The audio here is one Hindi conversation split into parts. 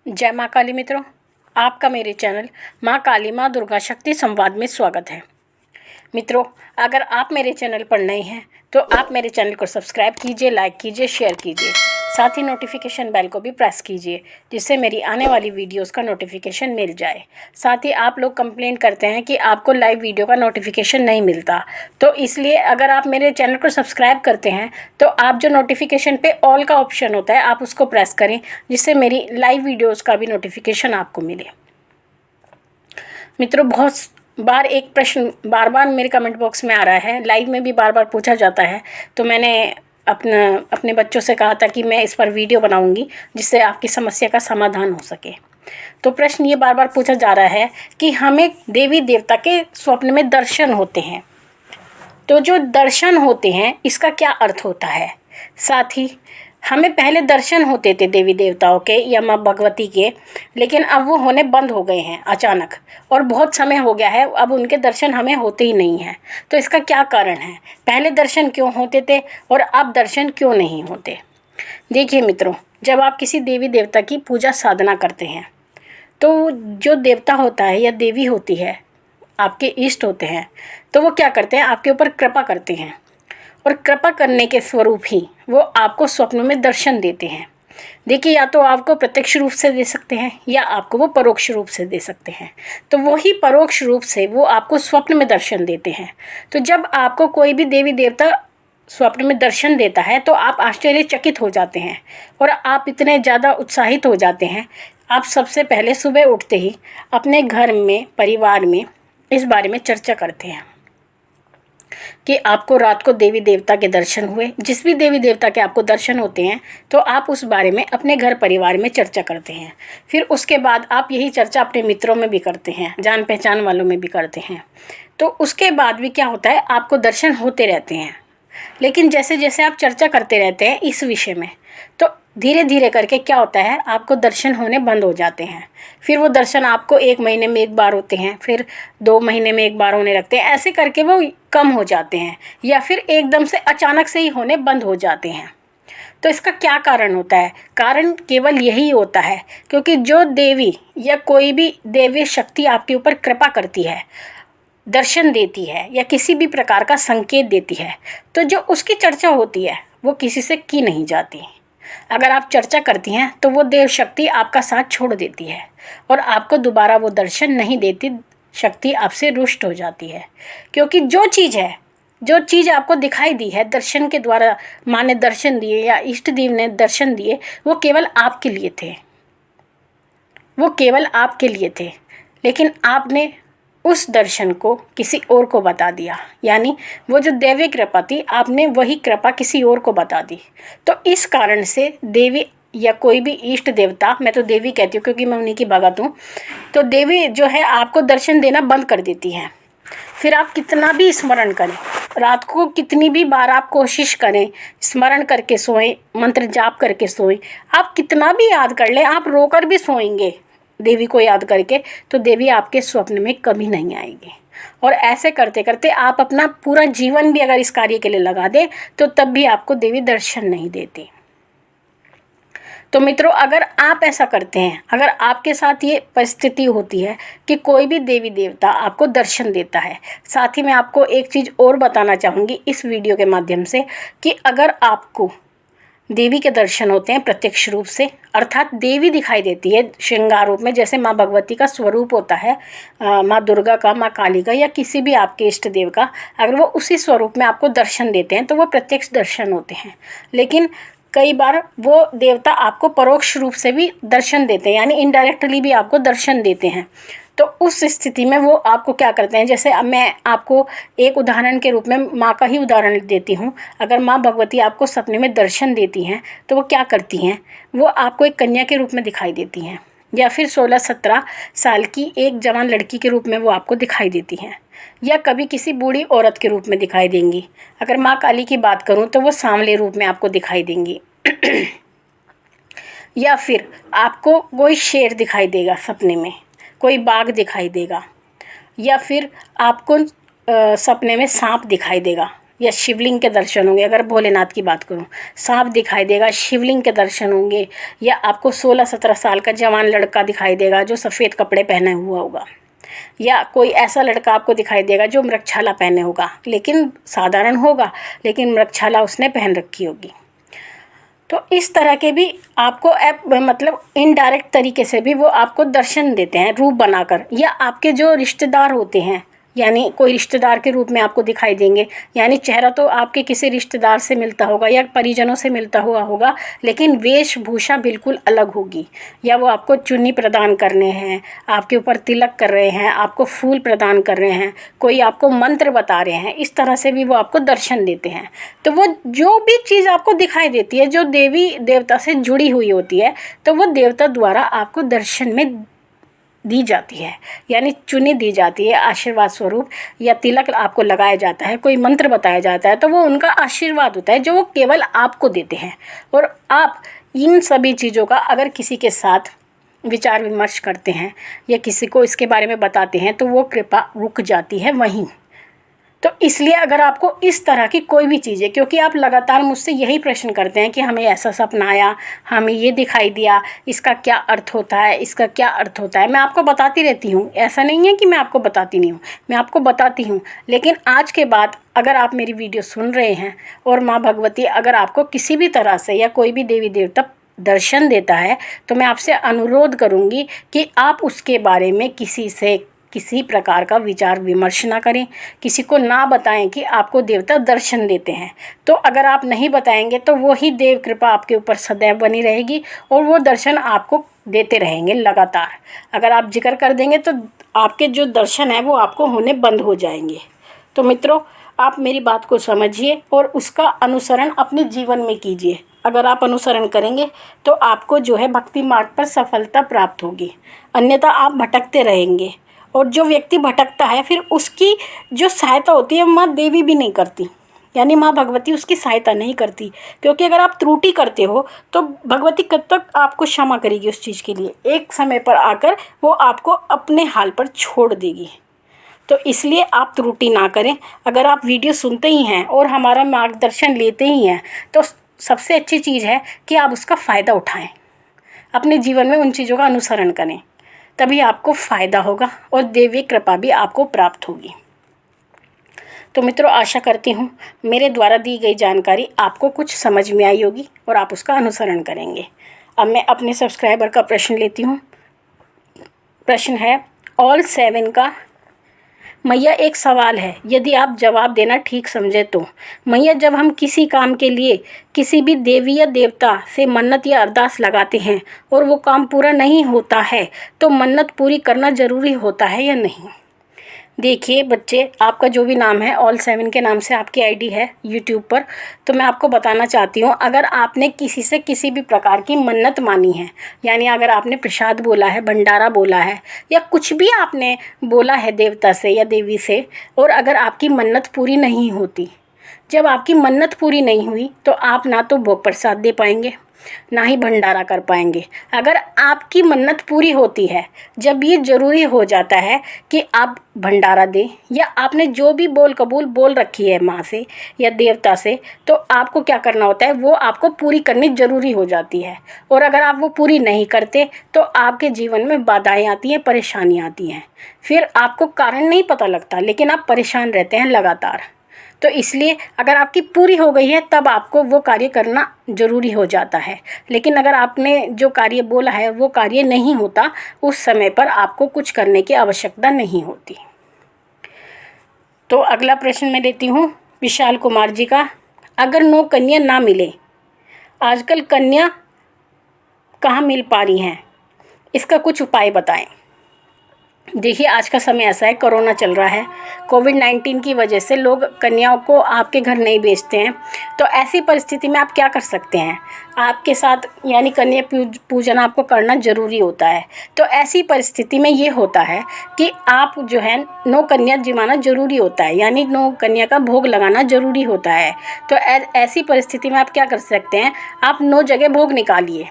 जय माँ काली मित्रों, आपका मेरे चैनल माँ काली माँ दुर्गा शक्ति संवाद में स्वागत है। मित्रों, अगर आप मेरे चैनल पर नए हैं तो आप मेरे चैनल को सब्सक्राइब कीजिए, लाइक कीजिए, शेयर कीजिए। साथ ही नोटिफिकेशन बेल को भी प्रेस कीजिए जिससे मेरी आने वाली वीडियोस का नोटिफिकेशन मिल जाए। साथ ही आप लोग कंप्लेंट करते हैं कि आपको लाइव वीडियो का नोटिफिकेशन नहीं मिलता, तो इसलिए अगर आप मेरे चैनल को सब्सक्राइब करते हैं तो आप जो नोटिफिकेशन पे ऑल का ऑप्शन होता है आप उसको प्रेस करें जिससे मेरी लाइव वीडियोज़ का भी नोटिफिकेशन आपको मिले। मित्रों, बहुत बार एक प्रश्न बार बार मेरे कमेंट बॉक्स में आ रहा है, लाइव में भी बार बार पूछा जाता है, तो मैंने अपने बच्चों से कहा था कि मैं इस पर वीडियो बनाऊंगी जिससे आपकी समस्या का समाधान हो सके। तो प्रश्न ये बार बार पूछा जा रहा है कि हमें देवी देवता के स्वप्न में दर्शन होते हैं, तो जो दर्शन होते हैं इसका क्या अर्थ होता है। साथ ही हमें पहले दर्शन होते थे देवी देवताओं के या माँ भगवती के, लेकिन अब वो होने बंद हो गए हैं अचानक, और बहुत समय हो गया है अब उनके दर्शन हमें होते ही नहीं हैं। तो इसका क्या कारण है, पहले दर्शन क्यों होते थे और अब दर्शन क्यों नहीं होते। देखिए मित्रों, जब आप किसी देवी देवता की पूजा साधना करते हैं तो जो देवता होता है या देवी होती है, आपके इष्ट होते हैं, तो वो क्या करते हैं, आपके ऊपर कृपा करते हैं, और कृपा करने के स्वरूप ही वो आपको स्वप्न में दर्शन देते हैं। देखिए, या तो आपको प्रत्यक्ष रूप से दे सकते हैं या आपको वो परोक्ष रूप से दे सकते हैं। तो वही परोक्ष रूप से वो आपको स्वप्न में दर्शन देते हैं। तो जब आपको कोई भी देवी देवता स्वप्न में दर्शन देता है तो आप आश्चर्यचकित हो जाते हैं और आप इतने ज़्यादा उत्साहित हो जाते हैं। आप सबसे पहले सुबह उठते ही अपने घर में, परिवार में इस बारे में चर्चा करते हैं कि आपको रात को देवी देवता के दर्शन हुए। जिस भी देवी देवता के आपको दर्शन होते हैं तो आप उस बारे में अपने घर परिवार में चर्चा करते हैं। फिर उसके बाद आप यही चर्चा अपने मित्रों में भी करते हैं, जान पहचान वालों में भी करते हैं। तो उसके बाद भी क्या होता है, आपको दर्शन होते रहते हैं। लेकिन जैसे जैसे आप चर्चा करते रहते हैं इस विषय में, तो धीरे धीरे करके क्या होता है, आपको दर्शन होने बंद हो जाते हैं। फिर वो दर्शन आपको 1 महीने में एक बार होते हैं, फिर 2 महीने में एक बार होने लगते हैं, ऐसे करके वो कम हो जाते हैं या फिर एकदम से अचानक से ही होने बंद हो जाते हैं। तो इसका क्या कारण होता है, कारण केवल यही होता है क्योंकि जो देवी या कोई भी देवी शक्ति आपके ऊपर कृपा करती है, दर्शन देती है या किसी भी प्रकार का संकेत देती है, तो जो उसकी चर्चा होती है वो किसी से की नहीं जाती। अगर आप चर्चा करती हैं तो वो देव शक्ति आपका साथ छोड़ देती है और आपको दोबारा वो दर्शन नहीं देती, शक्ति आपसे रुष्ट हो जाती है। क्योंकि जो चीज़ आपको दिखाई दी है दर्शन के द्वारा, माँ ने दर्शन दिए या इष्ट देव ने दर्शन दिए, वो केवल आपके लिए थे, लेकिन आपने उस दर्शन को किसी और को बता दिया, यानी वो जो दैवी कृपा थी आपने वही कृपा किसी और को बता दी। तो इस कारण से देवी या कोई भी इष्ट देवता, मैं तो देवी कहती हूँ क्योंकि मैं उन्हीं की भगत हूँ, तो देवी जो है आपको दर्शन देना बंद कर देती हैं। फिर आप कितना भी स्मरण करें, रात को कितनी भी बार आप कोशिश करें, स्मरण करके सोएं, मंत्र जाप करके सोएं, आप कितना भी याद कर लें, आप रोकर भी सोएंगे देवी को याद करके, तो देवी आपके स्वप्न में कभी नहीं आएगी। और ऐसे करते करते आप अपना पूरा जीवन भी अगर इस कार्य के लिए लगा दें तो तब भी आपको देवी दर्शन नहीं देती। तो मित्रों, अगर आप ऐसा करते हैं, अगर आपके साथ ये परिस्थिति होती है कि कोई भी देवी देवता आपको दर्शन देता है, साथ ही मैं आपको एक चीज़ और बताना चाहूँगी इस वीडियो के माध्यम से कि अगर आपको देवी के दर्शन होते हैं प्रत्यक्ष रूप से, अर्थात देवी दिखाई देती है श्रृंगार रूप में, जैसे माँ भगवती का स्वरूप होता है, माँ दुर्गा का, माँ काली का या किसी भी आपके इष्ट देव का, अगर वो उसी स्वरूप में आपको दर्शन देते हैं तो वो प्रत्यक्ष दर्शन होते हैं। लेकिन कई बार वो देवता आपको परोक्ष रूप से भी दर्शन देते हैं, यानी इनडायरेक्टली भी आपको दर्शन देते हैं। तो उस स्थिति में वो आपको क्या करते हैं, जैसे अब मैं आपको एक उदाहरण के रूप में माँ का ही उदाहरण देती हूँ। अगर माँ भगवती आपको सपने में दर्शन देती हैं तो वो क्या करती हैं, वो आपको एक कन्या के रूप में दिखाई देती हैं या फिर 16-17 साल की एक जवान लड़की के रूप में वो आपको दिखाई देती हैं, या कभी किसी बूढ़ी औरत के रूप में दिखाई देंगी। अगर माँ काली की बात करूँ तो वो सांवले रूप में आपको दिखाई देंगी या फिर आपको कोई शेर दिखाई देगा सपने में, कोई बाघ दिखाई देगा, या फिर आपको सपने में सांप दिखाई देगा। या शिवलिंग के दर्शन होंगे। अगर भोलेनाथ की बात करूँ, सांप दिखाई देगा, शिवलिंग के दर्शन होंगे, या आपको 16-17 साल का जवान लड़का दिखाई देगा जो सफ़ेद कपड़े पहने हुआ होगा, या कोई ऐसा लड़का आपको दिखाई देगा जो मृगछाला पहने होगा, लेकिन साधारण होगा, लेकिन मृगछाला उसने पहन रखी होगी। तो इस तरह के भी आपको मतलब इनडायरेक्ट तरीके से भी वो आपको दर्शन देते हैं रूप बनाकर, या आपके जो रिश्तेदार होते हैं, यानी कोई रिश्तेदार के रूप में आपको दिखाई देंगे। यानी चेहरा तो आपके किसी रिश्तेदार से मिलता होगा या परिजनों से मिलता हुआ होगा, लेकिन वेशभूषा बिल्कुल अलग होगी। या वो आपको चुन्नी प्रदान करने हैं, आपके ऊपर तिलक कर रहे हैं, आपको फूल प्रदान कर रहे हैं, कोई आपको मंत्र बता रहे हैं, इस तरह से भी वो आपको दर्शन देते हैं। तो वो जो भी चीज़ आपको दिखाई देती है जो देवी देवता से जुड़ी हुई होती है, तो वो देवता द्वारा आपको दर्शन में दी जाती है, यानी चुनी दी जाती है आशीर्वाद स्वरूप, या तिलक आपको लगाया जाता है, कोई मंत्र बताया जाता है, तो वो उनका आशीर्वाद होता है जो वो केवल आपको देते हैं। और आप इन सभी चीज़ों का अगर किसी के साथ विचार विमर्श करते हैं या किसी को इसके बारे में बताते हैं, तो वो कृपा रुक जाती है वहीं। तो इसलिए अगर आपको इस तरह की कोई भी चीज़ है, क्योंकि आप लगातार मुझसे यही प्रश्न करते हैं कि हमें ऐसा सपना आया, हमें ये दिखाई दिया, इसका क्या अर्थ होता है, इसका क्या अर्थ होता है। मैं आपको बताती रहती हूँ, ऐसा नहीं है कि मैं आपको बताती नहीं हूँ, मैं आपको बताती हूँ। लेकिन आज के बाद अगर आप मेरी वीडियो सुन रहे हैं और माँ भगवती अगर आपको किसी भी तरह से या कोई भी देवी देवता दर्शन देता है, तो मैं आपसे अनुरोध करूँगी कि आप उसके बारे में किसी से किसी प्रकार का विचार विमर्श ना करें, किसी को ना बताएं कि आपको देवता दर्शन देते हैं। तो अगर आप नहीं बताएंगे तो वो ही देव कृपा आपके ऊपर सदैव बनी रहेगी और वो दर्शन आपको देते रहेंगे लगातार। अगर आप जिक्र कर देंगे तो आपके जो दर्शन है वो आपको होने बंद हो जाएंगे। तो मित्रों, आप मेरी बात को समझिए और उसका अनुसरण अपने जीवन में कीजिए। अगर आप अनुसरण करेंगे तो आपको जो है भक्ति मार्ग पर सफलता प्राप्त होगी, अन्यथा आप भटकते रहेंगे। और जो व्यक्ति भटकता है फिर उसकी जो सहायता होती है माँ देवी भी नहीं करती, यानी माँ भगवती उसकी सहायता नहीं करती। क्योंकि अगर आप त्रुटि करते हो तो भगवती कब तक आपको क्षमा करेगी उस चीज़ के लिए? एक समय पर आकर वो आपको अपने हाल पर छोड़ देगी। तो इसलिए आप त्रुटि ना करें। अगर आप वीडियो सुनते ही हैं और हमारा मार्गदर्शन लेते ही हैं तो सबसे अच्छी चीज़ है कि आप उसका फ़ायदा उठाएं, अपने जीवन में उन चीज़ों का अनुसरण करें, तभी आपको फ़ायदा होगा और देवी कृपा भी आपको प्राप्त होगी। तो मित्रों, आशा करती हूँ मेरे द्वारा दी गई जानकारी आपको कुछ समझ में आई होगी और आप उसका अनुसरण करेंगे। अब मैं अपने सब्सक्राइबर का प्रश्न लेती हूँ। प्रश्न है ऑल 7 का। मैया, एक सवाल है, यदि आप जवाब देना ठीक समझे तो। मैया, जब हम किसी काम के लिए किसी भी देवी या देवता से मन्नत या अरदास लगाते हैं और वो काम पूरा नहीं होता है, तो मन्नत पूरी करना ज़रूरी होता है या नहीं? देखिए बच्चे, आपका जो भी नाम है ऑल 7 के नाम से आपकी आईडी है यूट्यूब पर, तो मैं आपको बताना चाहती हूँ, अगर आपने किसी से किसी भी प्रकार की मन्नत मानी है, यानी अगर आपने प्रसाद बोला है, भंडारा बोला है, या कुछ भी आपने बोला है देवता से या देवी से, और अगर आपकी मन्नत पूरी नहीं होती, जब आपकी मन्नत पूरी नहीं हुई तो आप ना तो भोग प्रसाद दे पाएंगे, ना ही भंडारा कर पाएंगे। अगर आपकी मन्नत पूरी होती है, जब ये ज़रूरी हो जाता है कि आप भंडारा दें, या आपने जो भी बोल कबूल बोल रखी है माँ से या देवता से, तो आपको क्या करना होता है, वो आपको पूरी करनी ज़रूरी हो जाती है। और अगर आप वो पूरी नहीं करते तो आपके जीवन में बाधाएं आती हैं, परेशानियाँ आती हैं, फिर आपको कारण नहीं पता लगता, लेकिन आप परेशान रहते हैं लगातार। तो इसलिए अगर आपकी पूरी हो गई है तब आपको वो कार्य करना ज़रूरी हो जाता है। लेकिन अगर आपने जो कार्य बोला है वो कार्य नहीं होता, उस समय पर आपको कुछ करने की आवश्यकता नहीं होती। तो अगला प्रश्न मैं लेती हूँ विशाल कुमार जी का। अगर 9 कन्या ना मिले, आजकल कन्या कहाँ मिल पा रही हैं, इसका कुछ उपाय बताएं। देखिए, आज का समय ऐसा है, कोरोना चल रहा है, कोविड-19 की वजह से लोग कन्याओं को आपके घर नहीं भेजते हैं। तो ऐसी परिस्थिति में आप क्या कर सकते हैं, आपके साथ यानी कन्या पूजन आपको करना ज़रूरी होता है। तो ऐसी परिस्थिति में ये होता है कि आप जो है 9 कन्या जिमाना ज़रूरी होता है, यानी 9 कन्या का भोग लगाना ज़रूरी होता है। तो ऐसी परिस्थिति में आप क्या कर सकते हैं, आप 9 जगह भोग निकालिए।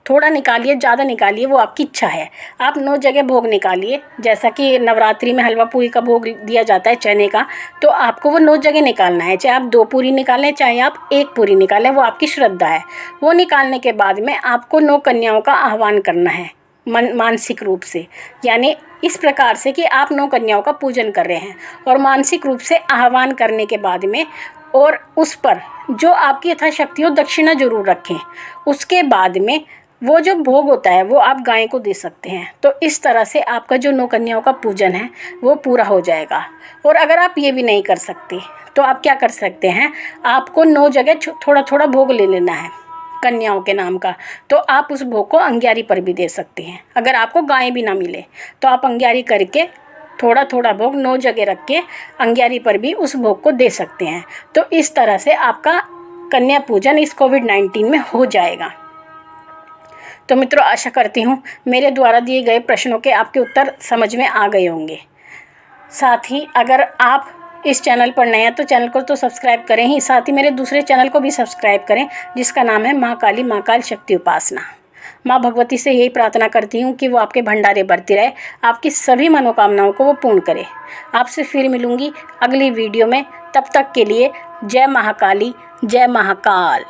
थोड़ा निकालिए, ज़्यादा निकालिए, वो आपकी इच्छा है। आप 9 जगह भोग निकालिए, जैसा कि नवरात्रि में हलवा पूरी का भोग दिया जाता है चने का, तो आपको वो 9 जगह निकालना है। चाहे आप 2 पूरी निकालें, चाहे आप 1 पूरी निकालें, वो आपकी श्रद्धा है। वो निकालने के बाद में आपको 9 कन्याओं का आह्वान करना है मानसिक रूप से, यानी इस प्रकार से कि आप 9 कन्याओं का पूजन कर रहे हैं, और मानसिक रूप से आह्वान करने के बाद में और उस पर जो आपकी यथाशक्ति हो दक्षिणा ज़रूर रखें। उसके बाद में वो जो भोग होता है वो आप गाय को दे सकते हैं। तो इस तरह से आपका जो 9 कन्याओं का पूजन है वो पूरा हो जाएगा। और अगर आप ये भी नहीं कर सकते तो आप क्या कर सकते हैं, आपको 9 जगह थोड़ा थोड़ा भोग ले लेना है कन्याओं के नाम का, तो आप उस भोग को अंग्यारी पर भी दे सकते हैं। अगर आपको गाय भी ना मिले तो आप अंग्यारी करके थोड़ा थोड़ा भोग 9 जगह रख के अंग्यारी पर भी उस भोग को दे सकते हैं। तो इस तरह से आपका कन्या पूजन इस कोविड-19 में हो जाएगा। तो मित्रों, आशा करती हूँ मेरे द्वारा दिए गए प्रश्नों के आपके उत्तर समझ में आ गए होंगे। साथ ही अगर आप इस चैनल पर नए हैं तो चैनल को तो सब्सक्राइब करें ही, साथ ही मेरे दूसरे चैनल को भी सब्सक्राइब करें जिसका नाम है माँ काली महाकाल शक्ति उपासना। माँ भगवती से यही प्रार्थना करती हूँ कि वो आपके भंडारे भरती रहे, आपकी सभी मनोकामनाओं को वो पूर्ण करे। आपसे फिर मिलूँगी अगली वीडियो में, तब तक के लिए जय महाकाली, जय महाकाल।